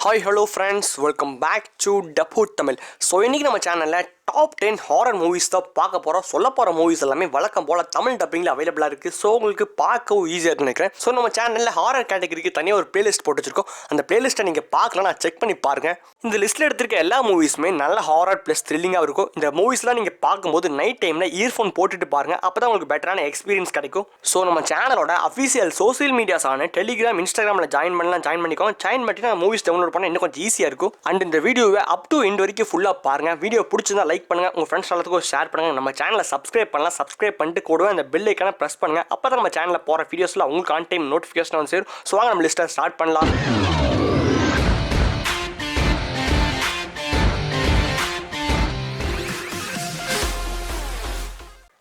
Hi hello friends, welcome back to டபுட் Tamil. So இன்றைக்கி நம்ம சேனலில் டாப் 10 ஹாரர் மூவிஸ் தான் பார்க்க போகிறோம். சொல்ல போகிற மூவிஸ் எல்லாமே வழக்கம் போல் தமிழ் டப்பிங்கில் அவைலபிளாக இருக்குது. ஸோ உங்களுக்கு பார்க்கவும் ஈஸியாக நினைக்கிறேன். ஸோ நம்ம சேனலில் ஹாரர் கேட்டகரிக்கு தனியாக ஒரு பிளேலிஸ்ட் போட்டு வச்சிருக்கோம். அந்த பிளேலிஸ்ட்டை நீங்கள் பார்க்கலாம், நான் செக் பண்ணி பாருங்கள். இந்த லிஸ்ட்டில் எடுத்திருக்க எல்லா மூவிஸுமே நல்ல ஹாரர் ப்ளஸ் த்ரில்லிங்காக இருக்கும். இந்த மூவிஸ்லாம் நீங்கள் பார்க்கும்போது நைட் டைமில் இயர்ஃபோன் போட்டுட்டு பாருங்கள், அப்போ தான் உங்களுக்கு பெட்டரான எக்ஸ்பீரியன்ஸ் கிடைக்கும். ஸோ நம்ம சேனலோட அஃபீஷியல் சோசியல் மீடியாஸான டெலிகிராம், இன்ஸ்டாகிராமில் ஜாயின் பண்ணிக்கோங்க. ஜாயின் பண்ணிட்டு நான் மூவிஸ் டவுன்லோட் பண்ண இன்னும் கொஞ்சம் ஈஸியாக இருக்கும். அண்ட் இந்த வீடியோவை அப் டு எண்ட் வரைக்கும் ஃபுல்லாக பாருங்கள். வீடியோ பிடிச்சிருந்தா லைக் பண்ணுங்கள், உங்கள் ஃப்ரெண்ட்ஸ் எல்லாத்துக்கும் ஷேர் பண்ணுங்கள். நம்ம சேனலை சப்ஸ்கிரைப் பண்ணலாம். சப்ஸ்கிரைப் பண்ணிட்டு கூடவே அந்த பெல் ஐக்கான ப்ரெஸ் பண்ணுங்கள். அப்போ தான் நம்ம சேனலில் போகிற வீடியோஸில் உங்களுக்கு ஆன் டைம் நோட்டிஃபிகேஷன் வந்து சேரும். ஸோ வாங்க நம்ம லிஸ்ட்டை ஸ்டார்ட் பண்ணலாம்.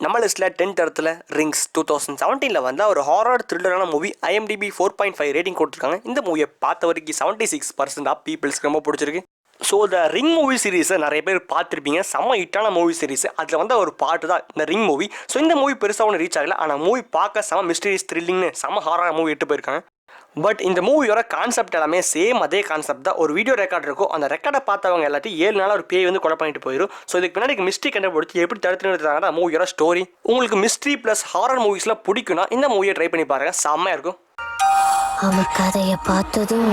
நம்ம லிஸ்ட்டில் 10th இடத்துல ரிங்ஸ் 2017 வந்த ஒரு ஹாரர் த்ரில்லரான மூவி. IMDb 4.5 ரேட்டிங் கொடுத்துருக்காங்க. இந்த மூவியை பார்த்த வரைக்கும் 76% ஆஃப் பீப்புள்ஸ்க்கு ரொம்ப பிடிச்சிருக்கு. ஸோ இந்த ரிங் மூவி சீரீஸை நிறைய பேர் பார்த்துருப்பீங்க. செம்ம ஹிட்டான மூவி சீரீஸ். அதில் வந்து ஒரு பாட்டு தான் இந்த ரிங் மூவி. ஸோ இந்த மூவி பெருசாக ஒன்று ரீச் ஆகல, ஆனால் மூவி பார்க்க செம்ம மிஸ்டரிஸ் த்ரில்லிங்னு செம்ம ஹாரர் மூவி எட்டு போயிருக்காங்க. பட் இந்த மூவியோட கான்செப்ட் எல்லாமே சேம் அதே கான்செப்ட் தான். ஒரு வீடியோ ரெக்கார்ட் இருக்கும், அந்த ரெக்கார்டை பார்த்தவங்க எல்லாத்தையும் 7 நாள் ஒரு பேய் வந்து கொலை பண்ணிட்டு போயிடும். ஸோ இதுக்கு பின்னாடி மிஸ்ட்ரி கண்டுபிடிச்சி எப்படி தடுத்து நிறுத்துறாங்க மூவியோட ஸ்டோரி. உங்களுக்கு மிஸ்ட்ரி ப்ளஸ் ஹாரர் மூவிஸ்லாம் பிடிக்கும்னா இந்த மூவியை ட்ரை பண்ணி பாருங்க, செம்மையாக இருக்கும். அவன் கதையை பார்த்ததும்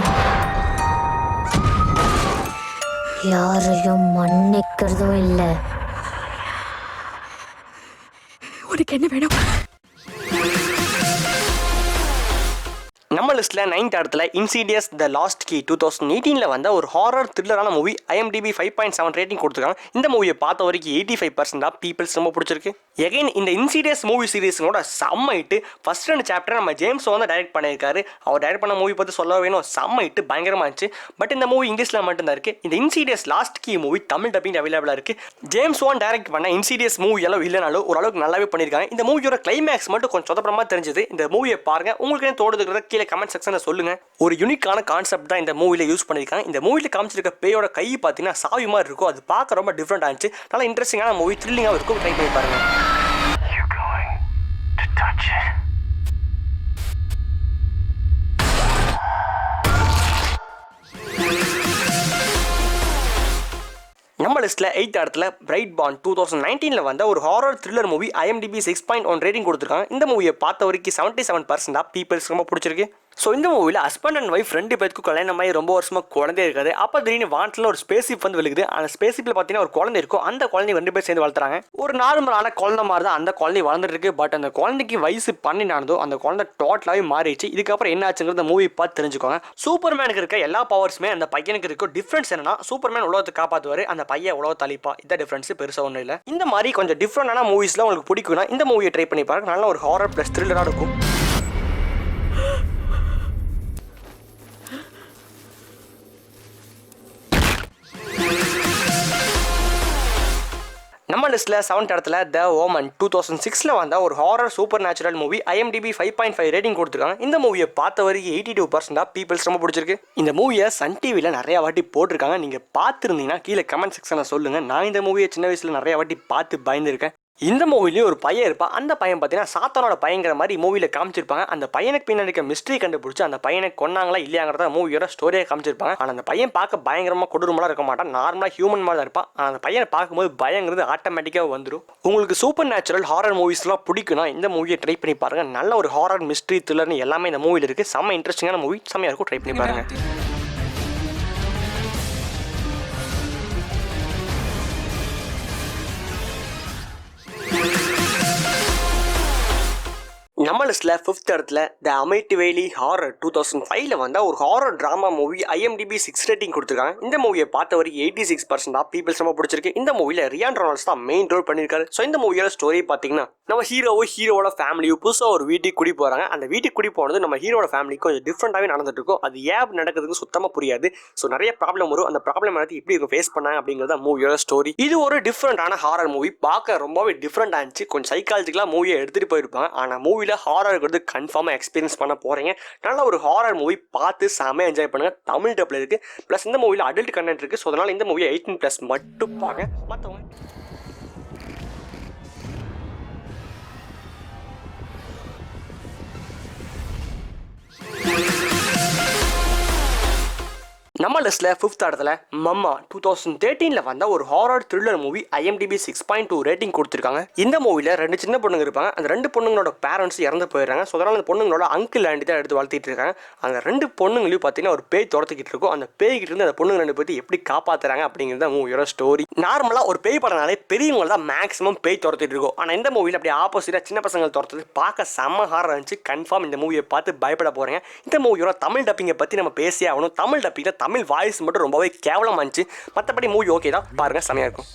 யாரையும் மன்னிக்கிறதும் இல்லை. உனக்கு என்ன வேணும்? நம்ம லிஸ்ட்டில் 9th இடத்துல இன்சீடியஸ் த லாஸ்ட் கீ 2018 வந்த ஒரு ஹாரர் த்ரில்லரான மூவி. IMDb 5.7 ரேட்டிங் கொடுத்துருக்காங்க. இந்த மூவியை பார்த்த வரைக்கும் 85% ஆஃப் பீப்புள்ஸ் ரொம்ப பிடிச்சிருக்கு. எகைன் இந்த இன்சீடியஸ் மூவி சீரீஸோட செம்ம ஹிட்டு. ஃபர்ஸ்ட் 2 சாப்டர் நம்ம ஜேம்ஸ் வந்து டைரக்ட் பண்ணியிருக்காரு. அவர் டைரக்ட் பண்ண மூவி பற்றி சொல்ல வேணும், செம்ம ஹிட்டு, பயங்கரமாக இருந்துச்சு. பட் இந்த மூவி இங்கிலீஷில் மட்டும்தான் இருக்குது. இந்த Insidious Last Key movie Tamil dubbing அவைலபிளாக இருக்குது. ஜேம்ஸ் வான் டைரக்ட் பண்ண இன்சீடியஸ் மூவி எல்லாம் இல்லைனாலும் ஓரளவுக்கு நல்லாவே பண்ணியிருக்காங்க. இந்த மூவியோட கிளைமேக்ஸ் மட்டும் கொஞ்சம் சொதப்பரமாக தெரிஞ்சது. இந்த மூவியை பாருங்கள், உங்களுக்கு தோடுதுக்கிறத கீழே கமெண்ட் செக்ஷனில் சொல்லுங்க. ஒரு யூனிக்கான கான்செப்ட் தான் இந்த மூவில யூஸ் பண்ணியிருக்காங்க. இந்த மூவில காமிச்சிருக்க பேயோட கை பார்த்தீங்கன்னா சாவி மாதிரி இருக்கும். அது பார்க்க ரொம்ப டிஃப்ரெண்ட் ஆச்சு. நல்லா இன்ட்ரெஸ்டிங்கான மூவி, த்ரில்லிங்காக இருக்கும். ட்ரை பண்ணி பாருங்க. நம்ம லிஸ்ட்டில் 8th இடத்துல பிரைட் பாண்ட் 2019 வந்த ஒரு horror thriller movie. IMDb 6.1 rating கொடுத்துருக்காங்க. இந்த மூவியை பார்த்த வரைக்கும் 77% ஆஃப் பீப்புள்ஸ் ரொம்ப பிடிச்சிருக்கு. ஸோ இந்த மூவியில் ஹஸ்பண்ட் அண்ட் ஒய்ஃப் 2 பேருக்கும் கல்யாணம் ஆகி ரொம்ப வருஷமாக குழந்தை இருக்காது. அப்போ திடீர்னு வானத்தில் ஒரு ஸ்பேஸ்ஷிப் வந்து விழுகுது. அந்த ஸ்பேஸ்ஷிப்பில் பார்த்தீங்கன்னா ஒரு குழந்தை இருக்கும். அந்த குழந்தை 2 பேர் சேர்ந்து வளர்த்துறாங்க. ஒரு நார்மலான குழந்தை மாதிரி தான் அந்த குழந்தை வளர்ந்துட்டு இருக்கு. பட் அந்த குழந்தைக்கு வயசு 12 அந்த குழந்தை டோட்டலாகவே மாறிடுச்சு. இதுக்கப்புறம் என்ன ஆச்சுங்கிறத மூவி பார்த்து தெரிஞ்சுக்கோங்க. சூப்பர்மேனுக்கு இருக்க எல்லா பவர்ஸுமே அந்த பையனுக்கு இருக்கும். டிஃப்ரென்ஸ் என்னன்னா, சூப்பர்மேன் உலகத்தை காப்பாற்றுவார், அந்த பையன் உலகத்தை அழிப்பா. இதான் டிஃப்ரென்ஸ், பெருசாக ஒன்றும் இல்லை. இந்த மாதிரி கொஞ்சம் டிஃப்ரெண்டான மூவிஸ்லாம் உங்களுக்கு பிடிக்கும்னா இந்த மூவியை ட்ரை பண்ணி பாருங்க. நல்ல ஒரு ஹாரர் ப்ளஸ் த்ரில்லராக இருக்கும். நம்ம லிஸ்ட்டில் 7th இடத்துல த ஓமன் 2006 வந்த ஒரு horror super natural movie. IMDb 5.5 rating கொடுத்துருக்காங்க. இந்த மூவியை பார்த்த வரைக்கும் 82% ஆஃப் பீப்புள்ஸ் ரொம்ப பிடிச்சிருக்கு. இந்த மூவியை சன் டிவியில் நிறையா வாட்டி போட்டிருக்காங்க. நீங்கள் பார்த்துருந்தீங்கன்னா கீழே கமெண்ட் செக்ஷனில் சொல்லுங்கள். நான் இந்த மூவியை சின்ன வயசில் நிறையா வாட்டி பார்த்து பயந்துருக்கேன். இந்த மூவிலேயும் ஒரு பையன் இருப்பான். அந்த பையன் பார்த்தீங்கன்னா சாத்தானோட பையங்கிற மாதிரி மூவியில் காமிச்சிருப்பாங்க. அந்த பையனுக்கு பின்னாடி இருக்க மிஸ்ட்ரி கண்டுபிடிச்சி அந்த பையனை கொன்னாங்களா இல்லையாங்கிறத மூவியோட ஸ்டோரியை காமிச்சிருப்பாங்க. ஆனால் அந்த பையன் பார்க்க பயங்கரமாக கொடூரமாக இருக்க மாட்டான், நார்மலாக ஹியூமன் மாதிரி தான் இருப்பான். ஆனால் அந்த பையனை பார்க்கும்போது பயங்கிறது ஆட்டோமேட்டிக்காக வந்துடும். உங்களுக்கு சூப்பர் நேச்சுரல் ஹாரர் மூவிஸ்லாம் பிடிக்குன்னா இந்த மூவியை ட்ரை பண்ணி பாருங்கள். நல்ல ஒரு ஹாரர் மிஸ்ட்ரி த்ரில்லர்னு எல்லாமே இந்த மூவியில் இருக்குது. செம்ம இன்ட்ரெஸ்டிங்கான மூவி, செம்மையாக இருக்கும். ட்ரை பண்ணி பாருங்கள். நம்ம லிஸ்ட்டில் 5th இடத்துல த அமிட்டிவேலி ஹாரர் 2005 வந்த ஒரு horror drama movie. IMDb 6 rating கொடுத்துருக்காங்க. இந்த மூவியை பார்த்த வரைக்கும் 86% ஆஃப் பீப்புள்ஸ் ரொம்ப பிடிச்சிருக்கு. இந்த மூவியில் ரியான் ரெனால்ட்ஸ் தான் மெயின் ரோல் பண்ணியிருக்காரு. ஸோ இந்த மூவியோட ஸ்டோரி பார்த்தீங்கன்னா, நம்ம ஹீரோவோட ஃபேமிலியும் புதுசாக ஒரு வீட்டுக்கு குடி போகிறாங்க. அந்த வீட்டுக்கு குடி போனது நம்ம ஹீரோட ஃபேமிலிக்கு கொஞ்சம் டிஃப்ரெண்ட்டாகவே நடந்துட்டு இருக்கும். அது ஏன் நடக்கிறதுக்கு சுத்தமாக புரியாது. ஸோ நிறைய ப்ராப்ளம் வரும். அந்த ப்ராப்ளம் எல்லாத்தையும் எப்படி ஃபேஸ் பண்ணாங்க அப்படிங்கிறது மூவியோட ஸ்டோரி. இது ஒரு டிஃப்ரெண்டான ஹாரர் மூவி. பார்க்க ரொம்பவே டிஃப்ரெண்டாக இருந்துச்சு. கொஞ்சம் சைக்காலஜிக்கலாக மூவியை எடுத்துகிட்டு போயிருப்பாங்க. ஆனால் மூவியில் ஹாரர் இருக்கிறது கன்ஃபார்மாக எக்ஸ்பீரியன்ஸ் பண்ண போகிறீங்க. நல்ல ஒரு ஹாரர் மூவி, பார்த்து செமையாக என்ஜாய் பண்ணுங்கள். தமிழ் டப்பில் இருக்குது. ப்ளஸ் இந்த மூவியில் அடல்ட் கண்டென்ட் இருக்குது. ஸோ அதனால் இந்த மூவியை 18+ மட்டும் பாருங்க. மற்றவங்க நம்ம லிஸ்ட்ல 5th இடத்துல மம்மா 2013 வந்த ஒரு horror thriller movie IMDb 6.2 rating கொடுத்துருக்காங்க. இந்த மூவில 2 சின்ன பொண்ணுங்க இருப்பாங்க. அந்த 2 பொண்ணுங்களோட பேரண்ட்ஸ் இறந்து போயிடுறாங்க. ஸோ அதனால அந்த பொண்ணுங்களோட அங்கிள் ஆண்டி தான் எடுத்து வளர்த்திட்டு இருக்காங்க. அந்த 2 பொண்ணுங்களையும் பார்த்தீங்கன்னா ஒரு பேய் துரத்துக்கிட்டு இருக்கும். அந்த பேய்கிட்ட இருந்து அந்த பொண்ணுங்க 2 பற்றி எப்படி காப்பாத்துறாங்க அப்படிங்கிறது மூவியோட ஸ்டோரி. நார்மலா ஒரு பேய் படம்னாலே பெரியவங்க தான் மேக்ஸிமம் பேய் துரத்திட்டு இருக்கும். ஆனால் இந்த மூவியில் அப்படி ஆப்போசிட்டா சின்ன பசங்க துரத்துறது பார்க்க செம்ம ஹாரர் இருந்துச்சு. கன்ஃபார்ம் இந்த மூவியை பார்த்து பயப்பட போறீங்க. இந்த மூவியோட தமிழ் டப்பிங்கை பற்றி நம்ம பேசியே ஆகணும். தமிழ் டப்பிங்கில் தமிழ் வாய்ஸ் மட்டும் ரொம்பவே கேவலமா இருந்துச்சு. மற்றபடி மூவி ஓகே தான், பாருங்க செமையா இருக்கும்.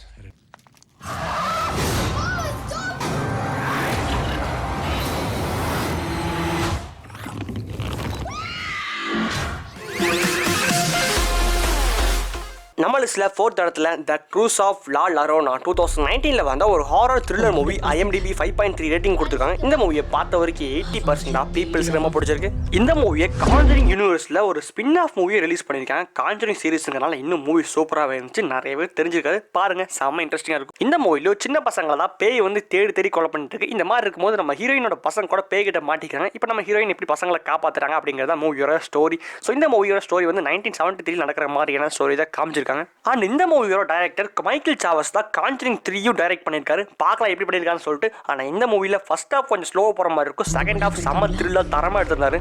நம்ம லிஸ்ட்ல 4th இடத்துல த க்ரூஸ் ஆஃப் லா லரோனா 2019 வந்த ஒரு horror thriller movie IMDb 5.3 rating கொடுத்துருக்காங்க. இந்த மூவியை பார்த்த வரைக்கும் 80% ஆஃப் பீப்புள்ஸ்க்கு ரொம்ப பிடிச்சிருக்கு. இந்த மூவியை காஞ்சரிங் யூனிவர்ஸ்ல ஒரு ஸ்பின் ஆஃப் மூவியை ரிலீஸ் பண்ணியிருக்காங்க. காஞ்சரிங் சீரிஸ்ங்கிறனால இன்னும் மூவி சூப்பராகவே இருந்துச்சு. நிறைய பேர் தெரிஞ்சிருக்காது, பாருங்க செம்ம இன்ட்ரெஸ்டிங்காக இருக்கும். இந்த மூவில சின்ன பசங்களை தான் பேய் வந்து தேடி தேடி கொலை பண்ணிட்டு இருக்கு. இந்த மாதிரி இருக்கும்போது நம்ம ஹீரோயினோட பசங்க கூட பேய் கிட்ட மாட்டிக்கிறாங்க. இப்போ நம்ம ஹீரோயின் எப்படி பசங்களை காப்பாத்துறாங்க அப்படிங்கிறத மூவியோட ஸ்டோரி. ஸோ இந்த மூவியோட ஸ்டோரி வந்து 1973 நடக்கிற மாதிரியான ஸ்டோரி தான் காமிச்சிருக்காங்க. அண்ட் இந்த மூவியோட டைரக்டர் மைக்கேல் சாவஸ் தான் காஞ்சரிங் 3 டைரக்ட் பண்ணியிருக்காரு. பார்க்கலாம் எப்படி பண்ணியிருக்கான்னு சொல்லிட்டு. ஆனால் இந்த மூவியில் ஃபர்ஸ்ட் ஹாஃப் கொஞ்சம் ஸ்லோவாக போகிற மாதிரி இருக்கும். செகண்ட் ஹாஃப் செம்ம த்ரில்லர் தரமாக எடுத்திருந்தாரு.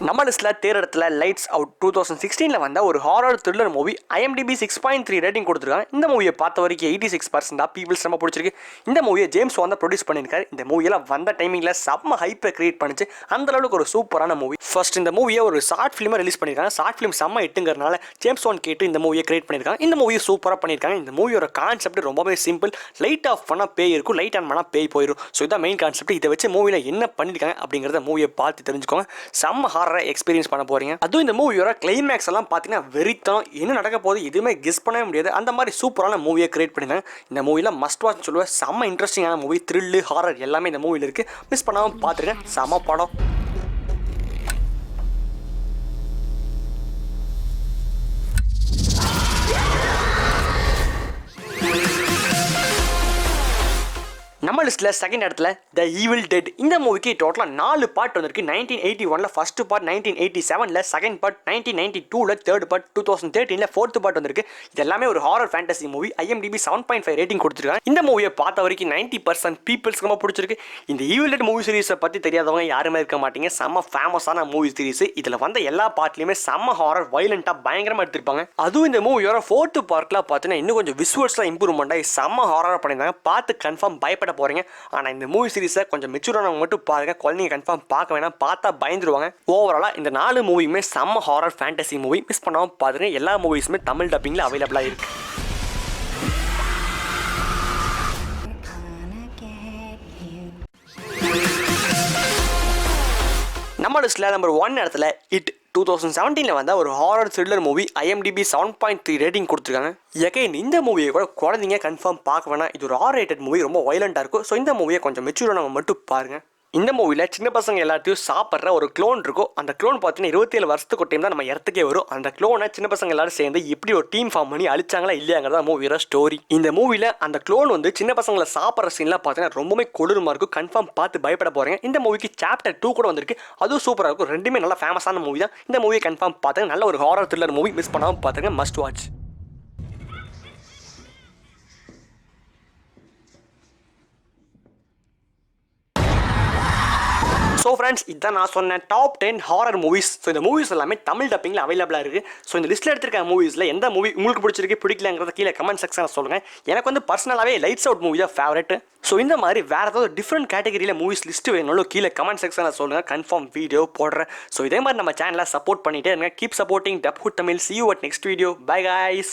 நம்ம லிஸ்ட்ல தேர்ட் இடத்துல லைட்ஸ் அவுட் 2016 வந்த ஒரு horror thriller movie IMDb 6.3 rating கொடுத்துருக்காங்க. இந்த மூவியை பார்த்த வரைக்கும் 86% ஆஃப் பீப்புள்ஸ் ரொம்ப பிடிச்சிருக்கு. இந்த மூவியை ஜேம்ஸ் வான் தான் ப்ரொடியூஸ் பண்ணியிருக்காரு. இந்த மூவியெல்லாம் வந்த டைமிங்ல செம்ம ஹைப்பை கிரியேட் பண்ணிச்சு. அந்த அளவுக்கு ஒரு சூப்பரான மூவி. ஃபர்ஸ்ட் இந்த மூவியை ஒரு ஷார்ட் ஃபிலிமாக ரிலீஸ் பண்ணியிருக்காங்க. ஷார்ட் ஃபிலிம் செம்ம எட்டுங்கிறனால ஜேம்ஸ் வான் கேட்டு இந்த மூவியை கிரியேட் பண்ணியிருக்காங்க. இந்த மூவியை சூப்பராக பண்ணியிருக்காங்க. இந்த மூவியோட கான்செப்ட் ரொம்பவே சிம்பிள். லைட் ஆஃப் பண்ணால் பேய் இருக்கும், லைட் ஆன் பண்ணால் பேய் போயிடும். ஸோ இதான் மெயின் கான்செப்ட். இதை வச்சு மூவியில் என்ன பண்ணியிருக்காங்க அப்படிங்கிறத மூவியை பார்த்து தெரிஞ்சுக்கோங்க. செம்ம ஹாரரை எக்ஸ்பீரியன்ஸ் பண்ண போறீங்க. அதுவும் இந்த மூவியோட கிளைமேக்ஸ் எல்லாம் பார்த்தீங்கன்னா வெறித்தனம், என்ன நடக்க போகுது எதுவுமே கெஸ் பண்ணவே முடியாது. அந்த மாதிரி சூப்பரான மூவியை கிரியேட் பண்ணிருந்தாங்க. இந்த மூவியில் மஸ்ட் வாட்ச் சொல்லுவேன். செம்ம இன்ட்ரெஸ்டிங்கான மூவி, த்ரில்லு ஹாரர் எல்லாமே இந்த மூவியில் இருக்கு. மிஸ் பண்ணாமல் பார்த்துருக்கேன். செம்ம படம். நம்ம லிஸ்ட்ல செகண்ட் இடத்துல த ஈவில் டெட். இந்த மூவிக்கு டோட்டலா 4 பார்ட் வந்திருக்கு. 1981 first part, 1987 second part, 1992 third part, 2013 4th part வந்திருக்கு. இது எல்லாமே ஒரு horror fantasy movie. IMDb 7.5 rating கொடுத்துருக்காங்க. இந்த மூவியை பார்த்த வரைக்கும் 90% பீப்புள்ஸ்க்கு ரொம்ப பிடிச்சிருக்கு. இந்த ஈவில் டெட் மூவி சீரிஸை பத்தி தெரியாதவங்க யாருமே இருக்க மாட்டீங்க. செம்ம ஃபேமஸான மூவி சீரிஸ். இதுல வந்த எல்லா பார்ட்லயுமே செம்ம ஹாரர் வைலண்டா பயங்கரமா எடுத்திருப்பாங்க. அதுவும் இந்த மூவியோட 4th பார்ட்ல பார்த்தீங்கன்னா இன்னும் கொஞ்சம் விசுவல்ஸ்லாம் இம்ப்ரூவ்மெண்ட் ஆகி செம்ம ஹாரரா பண்ணியிருந்தாங்க. பார்த்து கன்ஃபார்ம் பயப்பட போறீங்க. ஆனா இந்த மூவி சீரிஸை கொஞ்சம் மெச்சூரானவங்க மட்டும் பாருங்க. குழந்தைங்க கன்ஃபார்ம் பார்க்க வேணாம், பார்த்தா பயந்துருவாங்க. ஓவராலா இந்த 4 மூவியுமே செம்ம ஹாரர் ஃபேண்டசி மூவி. மிஸ் பண்ணாம பாருங்க. எல்லா மூவிஸுமே தமிழ் டப்பிங்ல அவைலபிளா இருக்கு. நம்ம லிஸ்ட்ல நம்பர் 1 இடத்துல இட் 2017 வந்த ஒரு horror thriller movie IMDb 7.3 rating கொடுத்துருக்காங்க. எகைன் இந்த மூவியை கூட குழந்தைங்க கன்ஃபார்ம் பார்க்க வேணாம். இது ஒரு R ரேட்டட் மூவி, ரொம்ப வைலண்டாக இருக்கும். ஸோ இந்த மூவியை கொஞ்சம் மெச்சூரானவங்க மட்டும் பாருங்க. இந்த மூவியில் சின்ன பசங்க எல்லாத்தையும் சாப்பிட்ற ஒரு க்ளோன் இருக்கும். அந்த க்ளோன் பார்த்தீங்கன்னா 27 வருஷத்துக்கு ஒரு டைம் தான் நம்ம இடத்துக்கே வரும். அந்த க்ளோனை சின்ன பசங்க எல்லாரும் சேர்ந்து எப்படி ஒரு டீம் ஃபார்ம் பண்ணி அழிச்சாங்களா இல்லையாங்கிறத மூவியோட ஸ்டோரி. இந்த மூவியில் அந்த க்ளோன் வந்து சின்ன பசங்களை சாப்பிட்ற சீன்லாம் பார்த்தீங்கன்னா ரொம்பவே கொடூரமாக இருக்கும். கன்ஃபார்ம் பார்த்து பயப்பட போறீங்க. இந்த மூவிக்கு சாப்டர் 2 கூட வந்திருக்கு. அதுவும் சூப்பராக இருக்கும். ரெண்டுமே நல்லா ஃபேமஸான மூவி தான். இந்த மூவியை கன்ஃபார்ம் பார்த்துங்க. நல்ல ஒரு ஹாரர் த்ரில்லர் மூவி. மிஸ் பண்ணாமல் பார்த்துங்க. Must watch. ஸோ ஃப்ரெண்ட்ஸ், இதான் நான் சொன்னேன் டாப் 10 ஹாரர் மூவிஸ். ஸோ இந்த மூவிஸ் எல்லாமே தமிழ் டப்பிங்கில் அவைலபிளாக இருக்குது. ஸோ இந்த லிஸ்ட்டில் எடுத்திருக்க மூவிஸில் எந்த மூவி உங்களுக்கு பிடிச்சிருக்கு பிடிக்கலங்கிறத கீழே கமெண்ட் செக்ஷனில் சொல்லுங்கள். எனக்கு வந்து பர்சனலாகவே லைட்ஸ் அவுட் மூவி தான் ஃபேவரட். ஸோ இந்த மாதிரி வேறு ஏதாவது டிஃப்ரெண்ட் கேட்டகரியில் மூவிஸ் லிஸ்ட்டு வேணும்னாலும் கீழே கமெண்ட் செக்ஷனில் சொல்லுங்கள். கன்ஃபார்ம் வீடியோ போடுறேன். ஸோ இதே மாதிரி நம்ம சேனலை சப்போர்ட் பண்ணிகிட்டே இருங்க. கீப் சப்போர்ட்டிங் டப்ஹுட் Tamil. See you at next video. Bye guys.